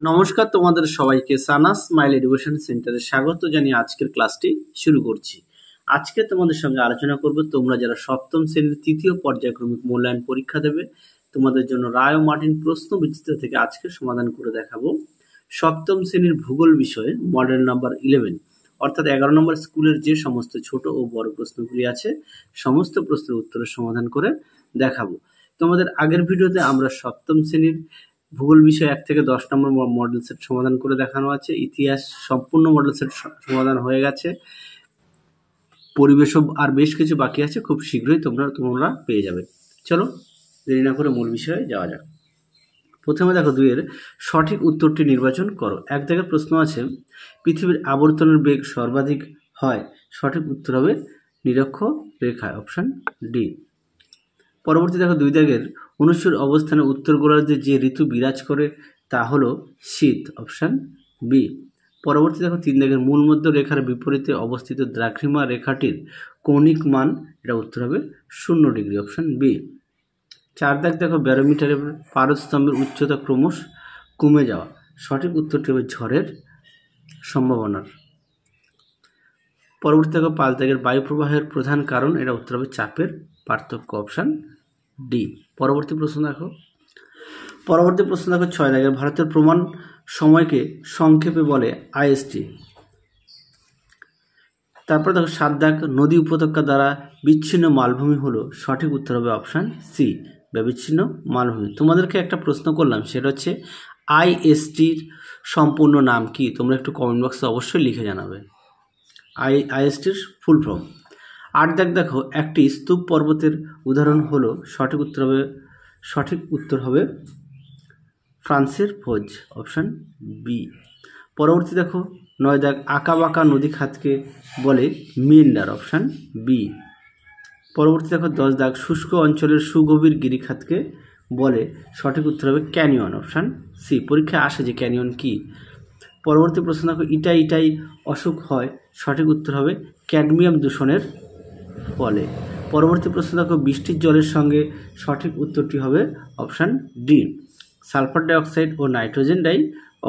নমস্কার তোমাদের সবাইকে সানাস স্মাইল এডুকেশন সেন্টারে স্বাগত জানিয়ে আজকের ক্লাসটি শুরু করছি। আজকে তোমাদের সঙ্গে আলোচনা করব তোমরা যারা সপ্তম শ্রেণীর তৃতীয় পর্যায়ক্রমিক মূল্যায়ন পরীক্ষা দেবে তোমাদের জন্য রায় ও মার্টিন প্রশ্ন বিচিত্র থেকে আজকে সমাধান করে দেখাবো সপ্তম শ্রেণীর ভূগোল বিষয়ে মডেল নাম্বার 11 অর্থাৎ 11 নম্বর স্কুলের যে সমস্ত ছোট ও বড় প্রশ্নগুলি আছে সমস্ত প্রশ্নের উত্তরের সমাধান করে দেখাবো। তোমাদের আগের ভিডিওতে আমরা সপ্তম শ্রেণীর ভূগোল বিষয় 1 থেকে 10 নম্বর মডেল সেট সমাধান করে দেখানো আছে। ইতিহাস সম্পূর্ণ মডেল সেট সমাধান হয়ে গেছে। পরিবেশও আর বেশ কিছু বাকি আছে, খুব শীঘ্রই তোমরা পেয়ে যাবে। চলো দেরি না করে মূল বিষয়ে যাওয়া যাক। প্রথমে দেখো 2 এর সঠিক উত্তরটি নির্বাচন করো। এক জায়গায় প্রশ্ন আছে পৃথিবীর আবর্তনের বেগ সর্বাধিক হয়, সঠিক উত্তর হবে নিরক্ষ রেখায়, অপশন ডি। পরবর্তী দেখো 2 দাগের অনুসূর অবস্থানে উত্তর গোলার্ধে যে ঋতু বিরাজ করে তা হলো শীত, অপশন বি। পরবর্তী দেখো 3 দাগের মূল মধ্য রেখার বিপরীতে অবস্থিত দ্রাঘিমা রেখাটির কৌণিক মান, এটা উত্তর হবে 0 ডিগ্রি, অপশন বি। 4 দাগ দেখো ব্যারোমিটারের পারস্তম্ভের উচ্চতা ক্রমশ কমে যাওয়া, সঠিক উত্তরটি হবে ঝড়ের সম্ভাবনার। পরবর্তী দেখো 5 দাগের বায়ু প্রবাহের প্রধান কারণ, এটা উত্তর হবে চাপের পার্থক্য, অপশন ডি। পরবর্তী প্রশ্ন দেখো 6 দাগের ভারতের প্রমাণ সময়কে সংক্ষেপে বলে আইএসটি। তারপর দেখো 7 দাগ নদী উপত্যকা দ্বারা বিচ্ছিন্ন মালভূমি হলো, সঠিক উত্তর হবে অপশন সি, বিচ্ছিন্ন মালভূমি। তোমাদেরকে একটা প্রশ্ন করলাম, সেটা হচ্ছে আইএসটির সম্পূর্ণ নাম কি? তোমরা একটু কমেন্ট বক্সে অবশ্যই লিখে জানাবে আইএসটির ফুল ফর্ম। 8 দাগ দেখো একটি স্তূপ পর্বতের উদাহরণ হলো, সঠিক উত্তর হবে ফ্রান্সের ভোজ, অপশন বি। পরবর্তী দেখো 9 দাগ আঁকা বাঁকা নদী খাতকে বলে মিয়েন্ডার, অপশন বি। পরবর্তী দেখো 10 দাগ শুষ্ক অঞ্চলের সুগভীর গিরিখাতকে বলে, সঠিক উত্তর হবে ক্যানিয়ন, অপশন সি। পরীক্ষায় আসে যে ক্যানিয়ন কি। পরবর্তী প্রশ্ন দেখো ইটাই অসুখ হয়, সঠিক উত্তর হবে ক্যাডমিয়াম দূষণের ফলে। পরবর্তী প্রশ্ন দেখো বৃষ্টির জলের সঙ্গে, সঠিক উত্তরটি হবে অপশন ডি, সালফার ডাইঅক্সাইড ও নাইট্রোজেন ডাই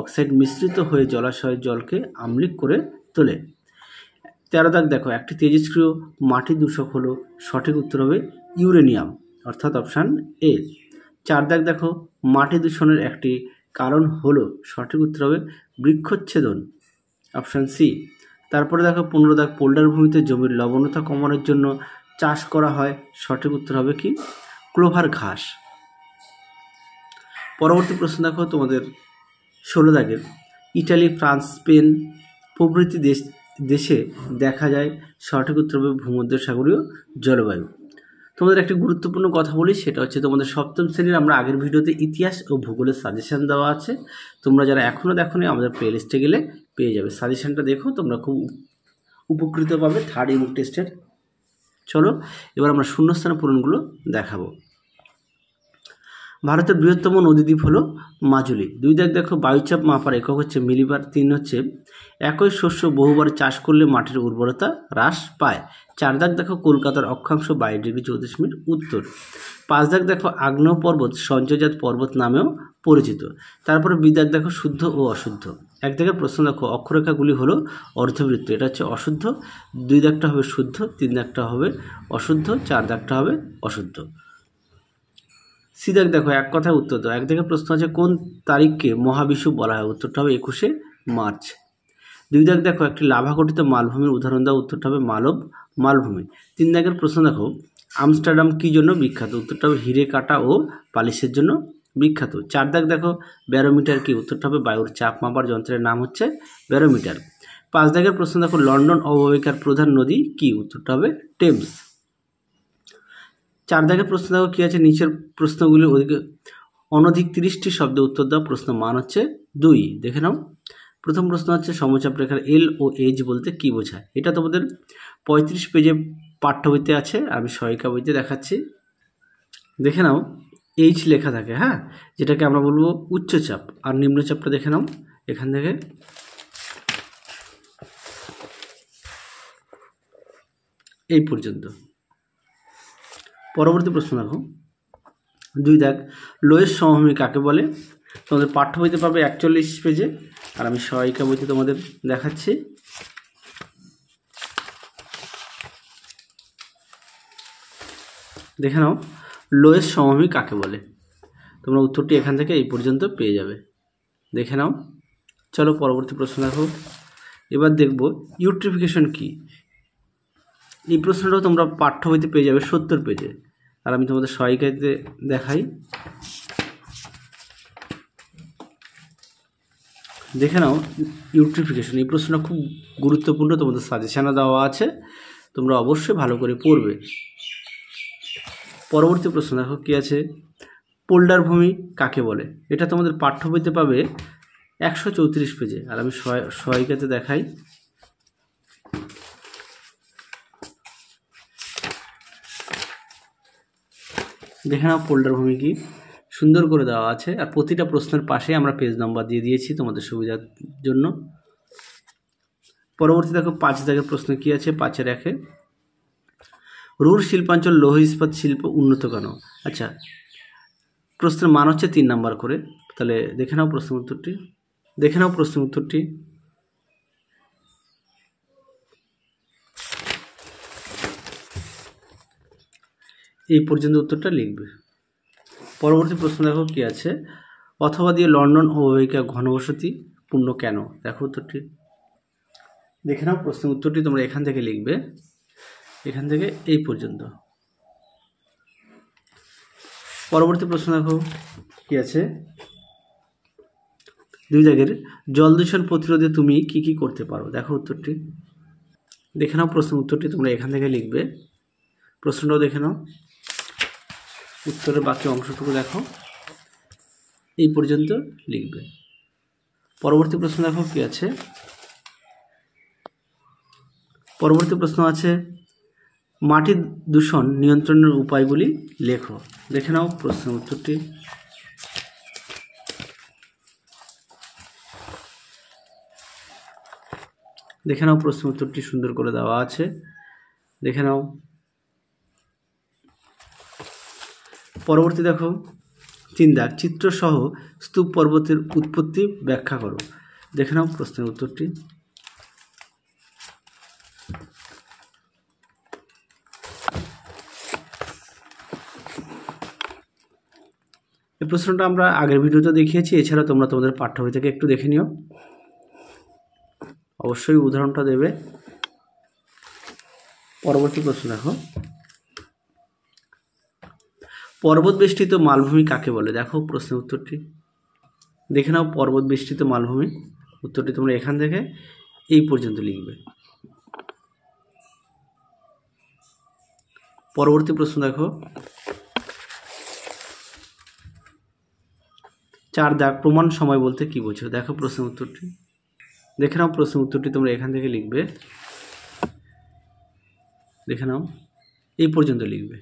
অক্সাইড মিশ্রিত হয়ে জলাশয়ের জলকে আম্লিক করে তোলে। 13 দাগ দেখো একটি তেজস্ক্রিয় মাটি দূষক হলো, সঠিক উত্তর হবে ইউরেনিয়াম, অর্থাৎ অপশন এ। 4 দাগ দেখো মাটি দূষণের একটি কারণ হলো, সঠিক উত্তর হবে বৃক্ষচ্ছেদন, অপশন সি। তারপরে দেখো 15 দাগ পোল্ডার ভূমিতে জমির লবণতা কমানোর জন্য চাষ করা হয়, সঠিক উত্তর হবে কি ক্লোভার ঘাস। পরবর্তী প্রশ্ন দেখো তোমাদের 16 দাগের ইটালি, ফ্রান্স, স্পেন প্রভৃতি দেশে দেখা যায়, সঠিক উত্তর হবে ভূমধ্যসাগরীয় জলবায়ু। তোমাদের একটি গুরুত্বপূর্ণ কথা বলি, সেটা হচ্ছে তোমাদের সপ্তম শ্রেণীর আমরা আগের ভিডিওতে ইতিহাস ও ভূগোলের সাজেশন দেওয়া আছে। তোমরা যারা এখনও দেখোনি আমাদের প্লে লিস্টে গেলে পেয়ে যাবে। সাজেশনটা দেখো, তোমরা খুব উপকৃত পাবে থার্ড ইউনিট টেস্টের। চলো এবার আমরা শূন্যস্থান পূরণগুলো দেখাবো। ভারতের বৃহত্তম নদীদ্বীপ হলো মাজুলি। 2 দাগ দেখো বায়ুচাপ মাপার একক হচ্ছে মিলিবার। 3 হচ্ছে একই শস্য বহুবার চাষ করলে মাটির উর্বরতা হ্রাস পায়। 4 দাগ দেখো কলকাতার অক্ষাংশ 22°34' উত্তর। 5 দাগ দেখো আগ্নেয় পর্বত সঞ্চয়জাত পর্বত নামেও পরিচিত। তারপরে 2 দাগ দেখো শুদ্ধ ও অশুদ্ধ। 1 দাগের প্রশ্ন দেখো অক্ষরেখাগুলি হলো অর্ধবৃত্ত, এটা হচ্ছে অশুদ্ধ। 2 দাগটা হবে শুদ্ধ, 3 দাগটা হবে অশুদ্ধ, 4 দাগটা হবে অশুদ্ধ। সি দাগ দেখো এক কথায় উত্তর দাও। 1 দাগের প্রশ্ন আছে কোন তারিখকে মহাবিষুব বলা হয়, উত্তরটা হবে 21শে মার্চ। 2 দাগ দেখো একটি লাভা গঠিত মালভূমির উদাহরণ দাও, উত্তরটা হবে মালব মালভূমি। 3 দাগের প্রশ্ন দেখো আমস্টারডাম কি জন্য বিখ্যাত, উত্তরটা হবে হিরে কাটা ও পালিশের জন্য বিখ্যাত। 4 দাগ দেখো ব্যারোমিটার কি, উত্তরটা হবে বায়ুর চাপ মাপার যন্ত্রের নাম হচ্ছে ব্যারোমিটার। 5 দাগের প্রশ্ন দেখো লন্ডন অববাহিকার প্রধান নদী কি, উত্তরটা হবে টেমস। 4 দাগের প্রশ্ন দেখো কি আছে নিচের প্রশ্নগুলি অনধিক 30টি শব্দ উত্তর দাও। প্রশ্ন মান হচ্ছে 2, দেখে নাও। প্রথম প্রশ্ন হচ্ছে সমচাপ রেখার এল ও এইচ বলতে কি বোঝায়, এটা তোমাদের 35 পেজে পাঠ্য বইতে আছে, আমি সহায়িকা বইতে দেখাচ্ছি, দেখে নাও। এইচ লেখা থাকে, হ্যাঁ, যেটাকে আমরা বলবো উচ্চচাপ, আর নিম্নচাপটা দেখে নাও এখান থেকে এই পর্যন্ত। পরবর্তী প্রশ্ন দেখো 2 দাগ লোয়েস সমভূমি কাকে বলে, তোমাদের পাঠ্য বইতে পাবে 41 পেজে, আর আমি সহায়িকা বইতে তোমাদের দেখাচ্ছি। দেখে নাও লোয়েস্ট সমভূমি কাকে বলে। তোমরা উত্তরটি এখান থেকে এই পর্যন্ত পেয়ে যাবে, দেখে নাও। চলো পরবর্তী প্রশ্ন দেখো। এবার দেখব ইউট্রিফিকেশন কি। এই প্রশ্নটাও তোমরা পাঠ্য বইতে পেয়ে যাবে 70 পেজে, আর আমি তোমাদের সহায়িকাতে দেখাই। দেখে নাও ইউট্রিফিকেশন, এই প্রশ্নটা খুব গুরুত্বপূর্ণ, তোমাদের সাজেশানও দেওয়া আছে, তোমরা অবশ্যই ভালো করে পড়বে। পরবর্তী প্রশ্ন দেখো কি আছে, পোল্ডার ভূমি কাকে বলে। এটা তোমাদের পাঠ্য বইতে পাবে 134 পেজে, আর আমি সহায়িকাতে দেখাই। দেখে নাও পোল্ডার ভূমি কি, সুন্দর করে দেওয়া আছে, আর প্রতিটা প্রশ্নের পাশে আমরা পেজ নাম্বার দিয়ে দিয়েছি তোমাদের সুবিধার জন্য। পরবর্তী দেখো 5 দাগের প্রশ্ন কি আছে, 5-1 রুর শিল্পাঞ্চল লৌহ ইস্পাত শিল্প উন্নত কেন। আচ্ছা, প্রশ্নের মান হচ্ছে 3 নাম্বার করে, তাহলে দেখে নাও প্রশ্ন উত্তরটি। এই পর্যন্ত উত্তরটা লিখবে। পরবর্তী প্রশ্ন দেখো কি আছে, অথবা দিয়ে লন্ডন অববাহিকা ঘনবসতি পূর্ণ কেন। দেখো উত্তরটি, দেখে নাও প্রশ্নের উত্তরটি তোমরা এখান থেকে লিখবে, এখান থেকে এই পর্যন্ত। পরবর্তী প্রশ্ন দেখো কি আছে, 2 দাগের জল দূষণ প্রতিরোধে তুমি কি কি করতে পারো। দেখো উত্তরটি, দেখে নাও প্রশ্নের উত্তরটি তোমরা এখান থেকে লিখবে। প্রশ্নটাও দেখে নাও, উত্তরের বাকি অংশটুকু দেখো, এই পর্যন্ত লিখবে। পরবর্তী প্রশ্ন দেখো কি আছে, পরবর্তী প্রশ্ন আছে মাটি দূষণ নিয়ন্ত্রণের উপায়গুলি লেখো। দেখে নাও প্রশ্নের উত্তরটি। দেখে নাও প্রশ্নের উত্তরটি সুন্দর করে দেওয়া আছে, দেখে নাও। পরবর্তী দেখো 3 দাগ চিত্রসহ স্তূপ পর্বতের উৎপত্তি ব্যাখ্যা করো। দেখে নাও প্রশ্নের উত্তরটি। এই প্রশ্নটা আমরা আগের ভিডিওতে দেখিয়েছি, এছাড়া তোমরা তোমাদের পাঠ্য বই থেকে একটু দেখে নিও, অবশ্যই উদাহরণটা দেবে। পরবর্তী প্রশ্ন দেখো, পর্বত বেষ্টিত মালভূমি কাকে বলে। দেখো প্রশ্নের উত্তরটি, দেখে নাও পর্বত বেষ্টিত মালভূমি, উত্তরটি তোমরা এখান থেকে এই পর্যন্ত লিখবে। পরবর্তী প্রশ্ন দেখো 4 দাগ প্রমাণ সময় বলতে কি বোঝো। দেখো প্রশ্নের উত্তরটি, দেখে নাও প্রশ্নের উত্তরটি তোমরা এখান থেকে লিখবে, দেখে নাও এই পর্যন্ত লিখবে,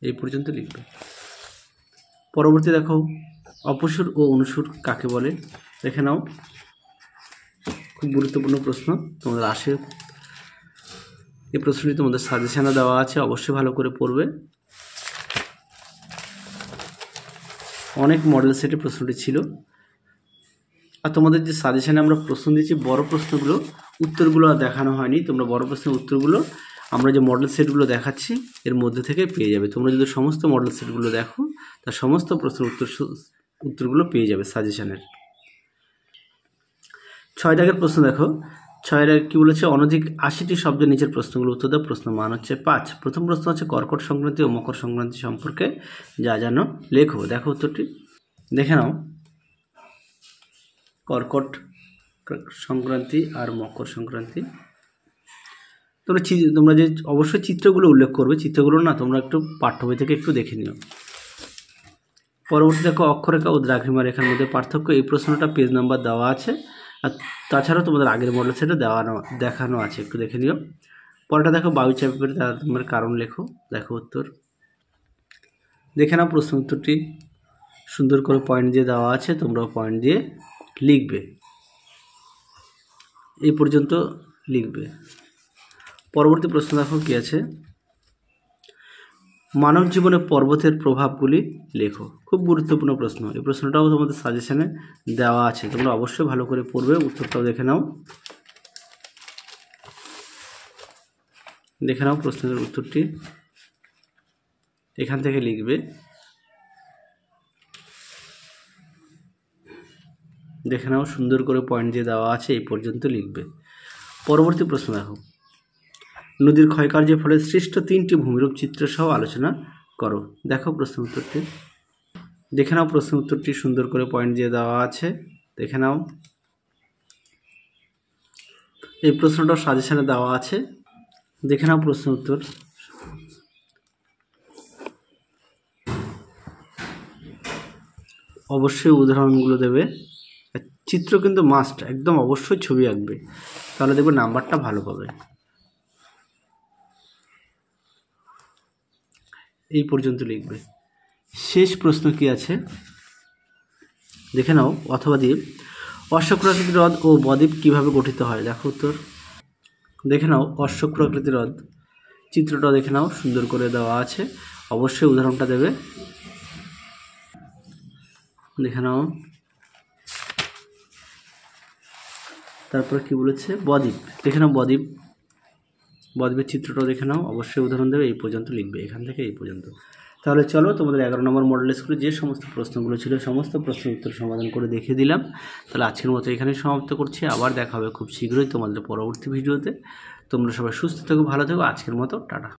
এই পর্যন্ত লিখবে। পরবর্তী দেখো অপসুর ও অনুসুর কাকে বলে। দেখে নাও, খুব গুরুত্বপূর্ণ প্রশ্ন তোমাদের আসে, এই প্রশ্নটি তোমাদের সাজেশনে দেওয়া আছে, অবশ্যই ভালো করে পড়বে। অনেক মডেল সেটে প্রশ্নটি ছিল, আর তোমাদের যে সাজেশনে আমরা প্রশ্ন দিয়েছি বড় প্রশ্নগুলো উত্তরগুলো আর দেখানো হয়নি, তোমরা বড় প্রশ্নের উত্তরগুলো আমরা যে মডেল সেটগুলো দেখাচ্ছি এর মধ্যে থেকে পেয়ে যাবে। তোমরা যদি সমস্ত মডেল সেটগুলো দেখো তার সমস্ত প্রশ্নের উত্তরগুলো পেয়ে যাবে সাজেশনের। 6 দাগের প্রশ্ন দেখো, 6 দাগে কি বলেছে, অনধিক 80টি শব্দের নিচের প্রশ্নগুলো উত্তর দাও। প্রশ্ন মান হচ্ছে 5। প্রথম প্রশ্ন হচ্ছে কর্কট সংক্রান্তি ও মকর সংক্রান্তি সম্পর্কে যা জানো লেখো। দেখো উত্তরটি, দেখে নাও কর্কট সংক্রান্তি আর মকর সংক্রান্তি। তোমরা যে অবশ্যই চিত্রগুলো উল্লেখ করবে, চিত্রগুলো না তোমরা একটু পাঠ্য বই থেকে একটু দেখে নিও। পরবর্তী দেখো অক্ষরেখা ও দ্রাঘিমা রেখার মধ্যে পার্থক্য। এই প্রশ্নটা পেজ নাম্বার দেওয়া আছে, আর তাছাড়াও তোমাদের আগের মডেল সেটা দেখানো আছে, একটু দেখে নিও। পরেরটা দেখো বায়ু চাপের তারতম্যের কারণ লেখো। দেখো উত্তর, দেখে নাও প্রশ্ন উত্তরটি সুন্দর করে পয়েন্ট দিয়ে দেওয়া আছে, তোমরাও পয়েন্ট দিয়ে লিখবে, এই পর্যন্ত লিখবে। পরবর্তী প্রশ্ন দেখো কি আছে, মানব জীবনে পর্বতের প্রভাবগুলি লেখো। খুব গুরুত্বপূর্ণ প্রশ্ন, এই প্রশ্নটাও তোমাদের সাজেশনে দেওয়া আছে, তোমরা অবশ্যই ভালো করে পড়বে। উত্তরটাও দেখে নাও, প্রশ্নের উত্তরটি এখান থেকে লিখবে। দেখে নাও, সুন্দর করে পয়েন্ট দিয়ে দেওয়া আছে, এই পর্যন্ত লিখবে। পরবর্তী প্রশ্ন দেখো, নদীর ক্ষয়কার্যের ফলে সৃষ্ট 3টি ভূমিরূপ চিত্র সহ আলোচনা করো। দেখো প্রশ্নের উত্তরটি, দেখে নাও, প্রশ্নের উত্তরটি সুন্দর করে পয়েন্ট দিয়ে দেওয়া আছে, দেখে নাও। এই প্রশ্নটাও সাজেশনে দেওয়া আছে, দেখে নাও প্রশ্নের উত্তর। অবশ্যই উদাহরণগুলো দেবে, চিত্র কিন্তু মাস্ট, একদম অবশ্যই ছবি আঁকবে, তাহলে দেখবে নাম্বারটা ভালো পাবে। এই পর্যন্ত লিখবে। শেষ প্রশ্ন কি আছে দেখে নাও। অথবা দ্বীপ, অশ্বক্ষুরাকৃতি হ্রদ ও বদ্বীপ কিভাবে গঠিত হয়? দেখো উত্তর, দেখে নাও, অশ্বক্ষুরাকৃতি হ্রদ চিত্রটা দেখে নাও, সুন্দর করে দেওয়া আছে, অবশ্যই উদাহরণটা দেবে, দেখে নাও। তারপরে কি বলেছে, বদ্বীপ, দেখে নাও বদ্বীপের চিত্রটাও দেখে নাও, অবশ্যই উদাহরণ দেবে। এই পর্যন্ত লিখবে, এখান থেকে এই পর্যন্ত। তাহলে চলো, তোমাদের 11 নম্বর মডেল স্কুলে যে সমস্ত প্রশ্নগুলো ছিল সমস্ত প্রশ্নের উত্তর সমাধান করে দেখিয়ে দিলাম। তাহলে আজকের মতো এখানেই সমাপ্ত করছি, আবার দেখা হবে খুব শীঘ্রই তোমাদের পরবর্তী ভিডিওতে। তোমরা সবাই সুস্থ থেকো, ভালো থেকো, আজকের মতো টাটা।